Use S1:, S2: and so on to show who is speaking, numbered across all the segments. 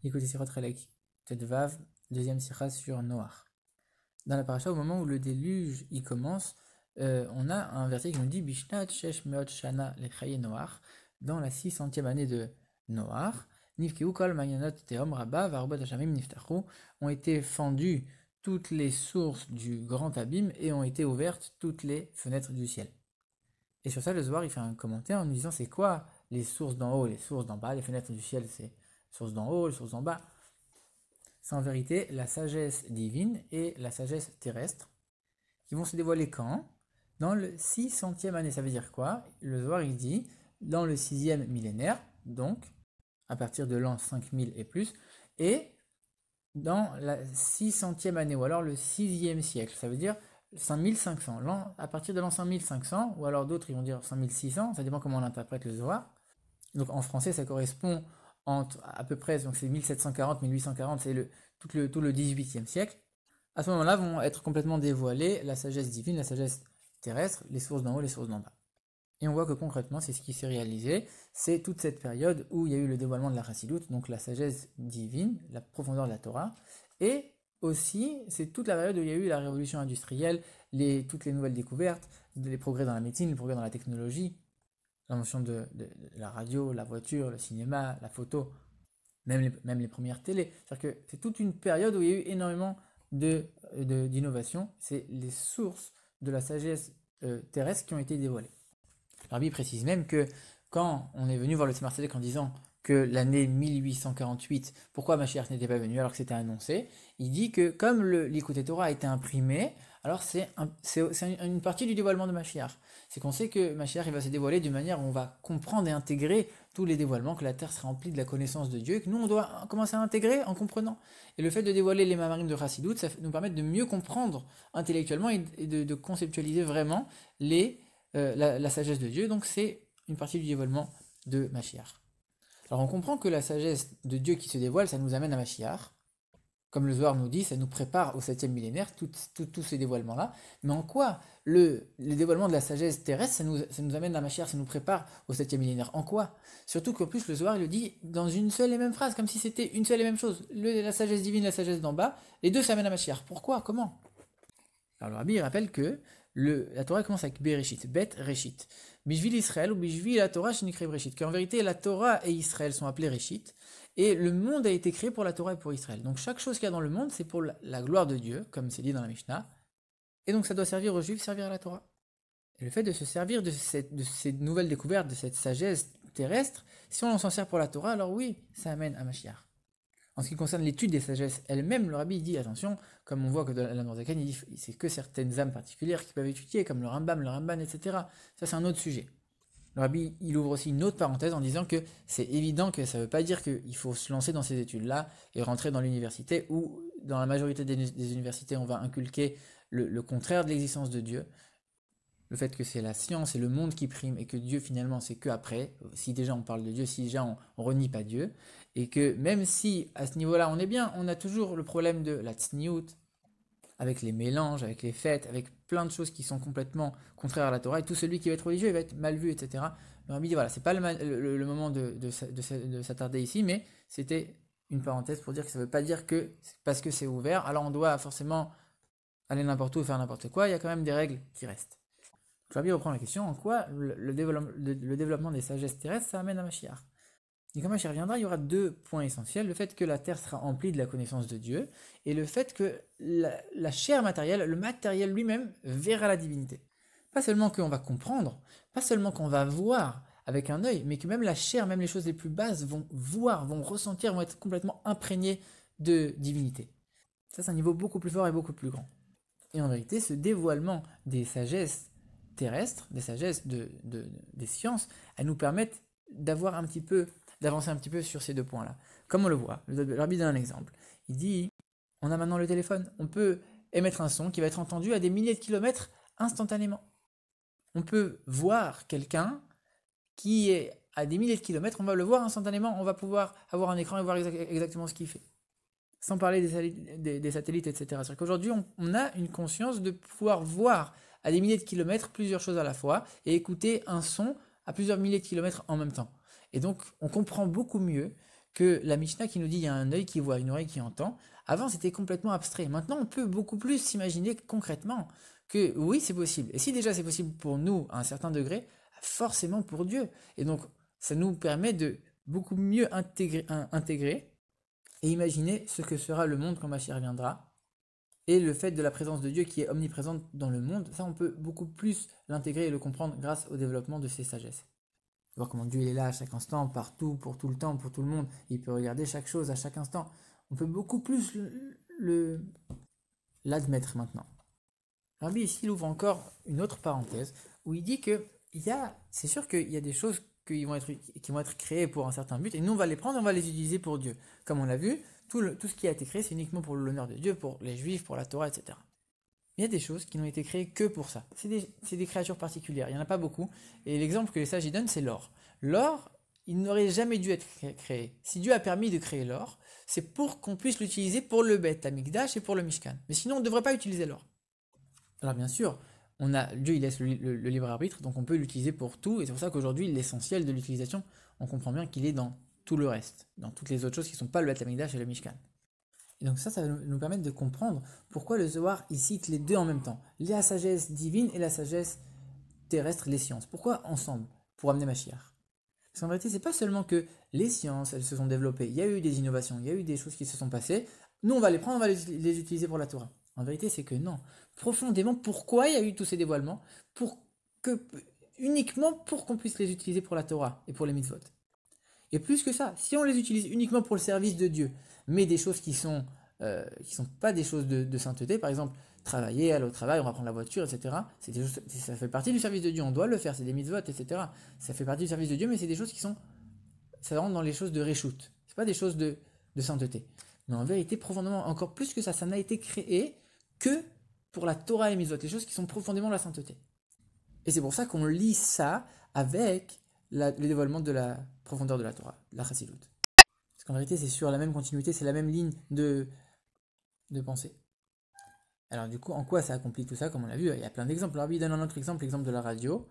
S1: Écoutez Sirot Relek, Vav, deuxième sira sur Noach. Dans la paracha, au moment où le déluge il commence, on a un verset qui nous dit Bishnat Shesh Meot Shana Lechaye Noach, dans la 600e année de Noach, Nifkeu Kol Mayanot Tehom Rabba Varubot Hashamim Niftachu, ont été fendues toutes les sources du grand abîme et ont été ouvertes toutes les fenêtres du ciel. Et sur ça, le Zohar il fait un commentaire en nous disant c'est quoi les sources d'en haut, les sources d'en bas, les fenêtres du ciel c'est sources d'en haut, les sources d'en bas. C'est en vérité la sagesse divine et la sagesse terrestre qui vont se dévoiler quand? Dans le 600e année. Ça veut dire quoi? Le Zohar il dit dans le 6e millénaire, donc à partir de l'an 5000 et plus, et dans la 600e année, ou alors le 6e siècle. Ça veut dire 5500. À partir de l'an 5500, ou alors d'autres ils vont dire 5600, ça dépend comment on interprète le Zohar. Donc en français ça correspond entre à peu près, donc c'est 1740, 1840, c'est tout le 18e siècle. À ce moment-là vont être complètement dévoilées la sagesse divine, la sagesse terrestre, les sources d'en haut, les sources d'en bas. Et on voit que concrètement, c'est ce qui s'est réalisé, c'est toute cette période où il y a eu le dévoilement de la Chassidoute, donc la sagesse divine, la profondeur de la Torah, et aussi c'est toute la période où il y a eu la révolution industrielle, toutes les nouvelles découvertes, les progrès dans la médecine, les progrès dans la technologie, l'invention de la radio, la voiture, le cinéma, la photo, même les premières télés. C'est-à-dire que c'est toute une période où il y a eu énormément d'innovation. C'est les sources de la sagesse terrestre qui ont été dévoilées. Rabbi précise même que quand on est venu voir le Tzemar Tzedek en disant que l'année 1848, pourquoi Mashiach n'était pas venu alors que c'était annoncé, il dit que comme l'Écoute Torah a été imprimé, alors c'est une partie du dévoilement de Mashiach. C'est qu'on sait que Mashiach il va se dévoiler d'une manière où on va comprendre et intégrer tous les dévoilements, que la terre sera remplie de la connaissance de Dieu, et que nous on doit commencer à intégrer en comprenant. Et le fait de dévoiler les Mamarim de Chassidut, ça nous permet de mieux comprendre intellectuellement et de conceptualiser vraiment la sagesse de Dieu. Donc c'est une partie du dévoilement de Mashiach. Alors on comprend que la sagesse de Dieu qui se dévoile, ça nous amène à Mashiach. Comme le Zohar nous dit, ça nous prépare au 7e millénaire, tous ces dévoilements-là. Mais en quoi le dévoilement de la sagesse terrestre, ça nous amène à Mashiach, ça nous prépare au 7e millénaire? En quoi? Surtout qu'en plus le Zohar il le dit dans une seule et même phrase, comme si c'était une seule et même chose. La sagesse divine, la sagesse d'en bas, les deux s'amènent à Mashiach. Pourquoi? Comment? Alors le Rabbi rappelle que la Torah commence avec Bereshit, Bet Reshit. Bishvil Israël ou Bishvil la Torah Shenikre Reshit. Qu'en vérité la Torah et Israël sont appelés Reshit. Et le monde a été créé pour la Torah et pour Israël. Donc chaque chose qu'il y a dans le monde, c'est pour la gloire de Dieu, comme c'est dit dans la Mishnah. Et donc ça doit servir aux Juifs, servir à la Torah. Et le fait de se servir de ces nouvelles découvertes, de cette sagesse terrestre, si on s'en sert pour la Torah, alors oui, ça amène à Mashiach. En ce qui concerne l'étude des sagesses elles-mêmes, le Rabbi dit, attention, comme on voit que dans la Norzakan, il dit c'est que certaines âmes particulières qui peuvent étudier, comme le Ramban, etc. Ça c'est un autre sujet. Le Rabbi, il ouvre aussi une autre parenthèse en disant que c'est évident que ça ne veut pas dire qu'il faut se lancer dans ces études-là et rentrer dans l'université, où dans la majorité des universités, on va inculquer le contraire de l'existence de Dieu. Le fait que c'est la science et le monde qui priment et que Dieu finalement c'est que après, si déjà on parle de Dieu, si déjà on renie pas Dieu, et que même si à ce niveau-là on est bien, on a toujours le problème de la tsniout, avec les mélanges, avec les fêtes, avec plein de choses qui sont complètement contraires à la Torah, et tout celui qui va être religieux il va être mal vu, etc. Le Rabbi dit voilà, c'est pas le moment de s'attarder ici, mais c'était une parenthèse pour dire que ça veut pas dire que parce que c'est ouvert, alors on doit forcément aller n'importe où, faire n'importe quoi, il y a quand même des règles qui restent. Je vais bien reprendre la question, en quoi le développement des sagesses terrestres, ça amène à Mashiach. Et quand Mashiach reviendra, il y aura deux points essentiels, le fait que la terre sera emplie de la connaissance de Dieu, et le fait que la chair matérielle, le matériel lui-même, verra la divinité. Pas seulement qu'on va comprendre, pas seulement qu'on va voir avec un œil, mais que même la chair, même les choses les plus basses, vont voir, vont ressentir, vont être complètement imprégnées de divinité. Ça, c'est un niveau beaucoup plus fort et beaucoup plus grand. Et en vérité, ce dévoilement des sagesses terrestres, des sagesses des sciences, elles nous permettent d'avancer un petit peu sur ces deux points-là. Comme on le voit, le Rabbi donne un exemple. Il dit, on a maintenant le téléphone, on peut émettre un son qui va être entendu à des milliers de kilomètres instantanément. On peut voir quelqu'un qui est à des milliers de kilomètres, on va le voir instantanément, on va pouvoir avoir un écran et voir exactement ce qu'il fait. Sans parler des satellites, etc. C'est-à-dire qu'aujourd'hui, on a une conscience de pouvoir voir à des milliers de kilomètres plusieurs choses à la fois et écouter un son à plusieurs milliers de kilomètres en même temps. Et donc, on comprend beaucoup mieux que la Mishnah qui nous dit il y a un œil qui voit, une oreille qui entend. Avant, c'était complètement abstrait. Maintenant, on peut beaucoup plus s'imaginer concrètement que oui, c'est possible. Et si déjà c'est possible pour nous à un certain degré, forcément pour Dieu. Et donc, ça nous permet de beaucoup mieux intégrer et imaginer ce que sera le monde quand Mashiach viendra. Et le fait de la présence de Dieu qui est omniprésente dans le monde, ça on peut beaucoup plus l'intégrer et le comprendre grâce au développement de ses sagesses. Voir comment Dieu il est là à chaque instant, partout, pour tout le temps, pour tout le monde. Il peut regarder chaque chose à chaque instant. On peut beaucoup plus l'admettre maintenant. Rabbi ici il ouvre encore une autre parenthèse où il dit que c'est sûr qu'il y a des choses qui vont être créées pour un certain but et nous on va les prendre et on va les utiliser pour Dieu. Comme on l'a vu, tout ce qui a été créé c'est uniquement pour l'honneur de Dieu, pour les Juifs, pour la Torah, etc. Il y a des choses qui n'ont été créées que pour ça. C'est des créatures particulières, il n'y en a pas beaucoup. Et l'exemple que les sages y donnent, c'est l'or. L'or, il n'aurait jamais dû être créé. Si Dieu a permis de créer l'or, c'est pour qu'on puisse l'utiliser pour le Beth Amikdash et pour le Mishkan. Mais sinon, on ne devrait pas utiliser l'or. Alors bien sûr, Dieu il laisse le libre arbitre, donc on peut l'utiliser pour tout. Et c'est pour ça qu'aujourd'hui, l'essentiel de l'utilisation, on comprend bien qu'il est dans tout le reste, dans toutes les autres choses qui ne sont pas le Beth Amikdash et le Mishkan. Et donc ça va nous permettre de comprendre pourquoi le Zohar il cite les deux en même temps, la sagesse divine et la sagesse terrestre, les sciences. Pourquoi ensemble? Pour amener Mashiach. Parce qu'en vérité, c'est pas seulement que les sciences, elles se sont développées, il y a eu des innovations, il y a eu des choses qui se sont passées, nous on va les prendre, on va les utiliser pour la Torah. En vérité, c'est que non. Profondément, pourquoi il y a eu tous ces dévoilements? Uniquement pour qu'on puisse les utiliser pour la Torah et pour les mitzvot. Et plus que ça, si on les utilise uniquement pour le service de Dieu, mais des choses qui sont pas des choses de sainteté, par exemple, travailler, aller au travail, on va prendre la voiture, etc. Ça fait partie du service de Dieu, on doit le faire, c'est des mitzvot, etc. Ça fait partie du service de Dieu, mais c'est des choses ça rentre dans les choses de réchoute. C'est pas des choses de sainteté. Mais en vérité, profondément, encore plus que ça n'a été créé que pour la Torah et les mitzvot, les choses qui sont profondément de la sainteté. Et c'est pour ça qu'on lit ça avec le dévoilement de la profondeur de la Torah, la Chassidut. Parce qu'en vérité, c'est sur la même continuité, c'est la même ligne de pensée. Alors du coup, en quoi ça accomplit tout ça? Comme on l'a vu, il y a plein d'exemples. Alors il donne un autre exemple, l'exemple de la radio,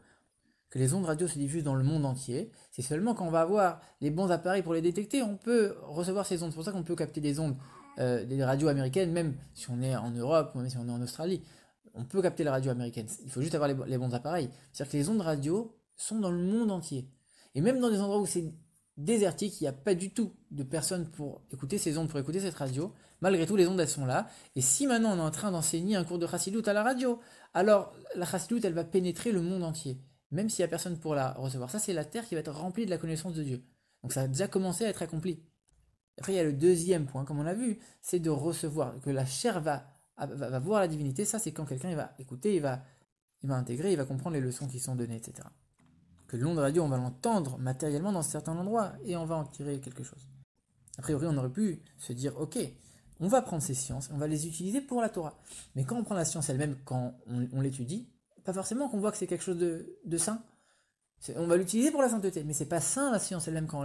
S1: que les ondes radio se diffusent dans le monde entier. C'est seulement quand on va avoir les bons appareils pour les détecter, on peut recevoir ces ondes. C'est pour ça qu'on peut capter des ondes, des radios américaines, même si on est en Europe, même si on est en Australie. On peut capter la radio américaine. Il faut juste avoir les bons appareils. C'est-à-dire que les ondes radio sont dans le monde entier. Et même dans des endroits où c'est désertique, il n'y a pas du tout de personnes pour écouter ces ondes, pour écouter cette radio. Malgré tout, les ondes, elles sont là. Et si maintenant on est en train d'enseigner un cours de Chassidut à la radio, alors la Chassidut, elle va pénétrer le monde entier. Même s'il n'y a personne pour la recevoir. Ça, c'est la terre qui va être remplie de la connaissance de Dieu. Donc ça a déjà commencé à être accompli. Après, il y a le deuxième point, comme on l'a vu, c'est de recevoir, que la chair va voir la divinité. Ça, c'est quand quelqu'un il va écouter, il va intégrer, il va comprendre les leçons qui sont données, etc. Que l'onde radio, on va l'entendre matériellement dans certains endroits et on va en tirer quelque chose. A priori, on aurait pu se dire, ok, on va prendre ces sciences, on va les utiliser pour la Torah. Mais quand on prend la science elle-même, quand on l'étudie, pas forcément qu'on voit que c'est quelque chose de saint. On va l'utiliser pour la sainteté, mais c'est pas saint la science elle-même quand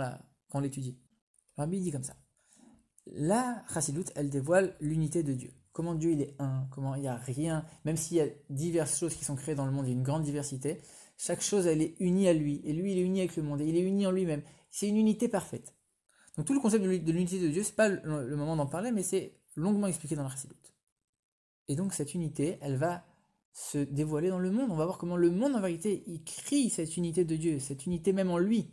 S1: on l'étudie. Rabbi dit comme ça. La Chassidut, elle dévoile l'unité de Dieu. Comment Dieu il est un, comment il n'y a rien, même s'il y a diverses choses qui sont créées dans le monde, il y a une grande diversité, chaque chose elle est unie à lui, et lui il est uni avec le monde, et il est uni en lui-même. C'est une unité parfaite. Donc tout le concept de l'unité de Dieu, c'est pas le moment d'en parler, mais c'est longuement expliqué dans la Chassidut. Et donc cette unité, elle va se dévoiler dans le monde. On va voir comment le monde en vérité, il crie cette unité de Dieu, cette unité même en lui.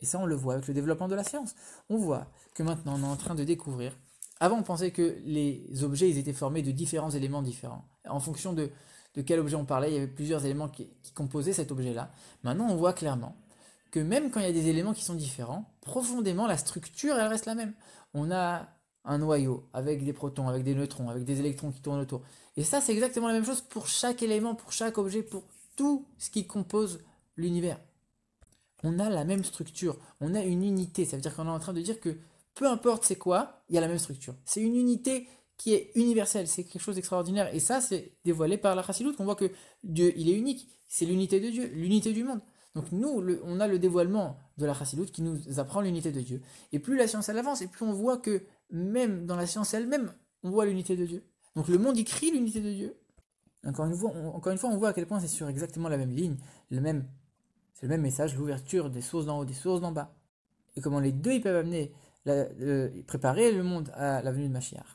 S1: Et ça, on le voit avec le développement de la science. On voit que maintenant, on est en train de découvrir. Avant, on pensait que les objets, ils étaient formés de différents éléments différents. En fonction de quel objet on parlait, il y avait plusieurs éléments qui composaient cet objet-là. Maintenant, on voit clairement que même quand il y a des éléments qui sont différents, profondément, la structure, elle reste la même. On a un noyau avec des protons, avec des neutrons, avec des électrons qui tournent autour. Et ça, c'est exactement la même chose pour chaque élément, pour chaque objet, pour tout ce qui compose l'univers. On a la même structure, on a une unité. Ça veut dire qu'on est en train de dire que peu importe c'est quoi, il y a la même structure. C'est une unité qui est universelle, c'est quelque chose d'extraordinaire. Et ça, c'est dévoilé par la Chassidut, qu'on voit que Dieu, il est unique. C'est l'unité de Dieu, l'unité du monde. Donc nous, on a le dévoilement de la Chassidut qui nous apprend l'unité de Dieu. Et plus la science elle avance, et plus on voit que même dans la science elle-même, on voit l'unité de Dieu. Donc le monde, il crie l'unité de Dieu. Encore une fois, on voit à quel point c'est sur exactement la même ligne, c'est le même message, l'ouverture des sources d'en haut, des sources d'en bas. Et comment les deux, ils peuvent amener préparer le monde à la venue de Mashiach.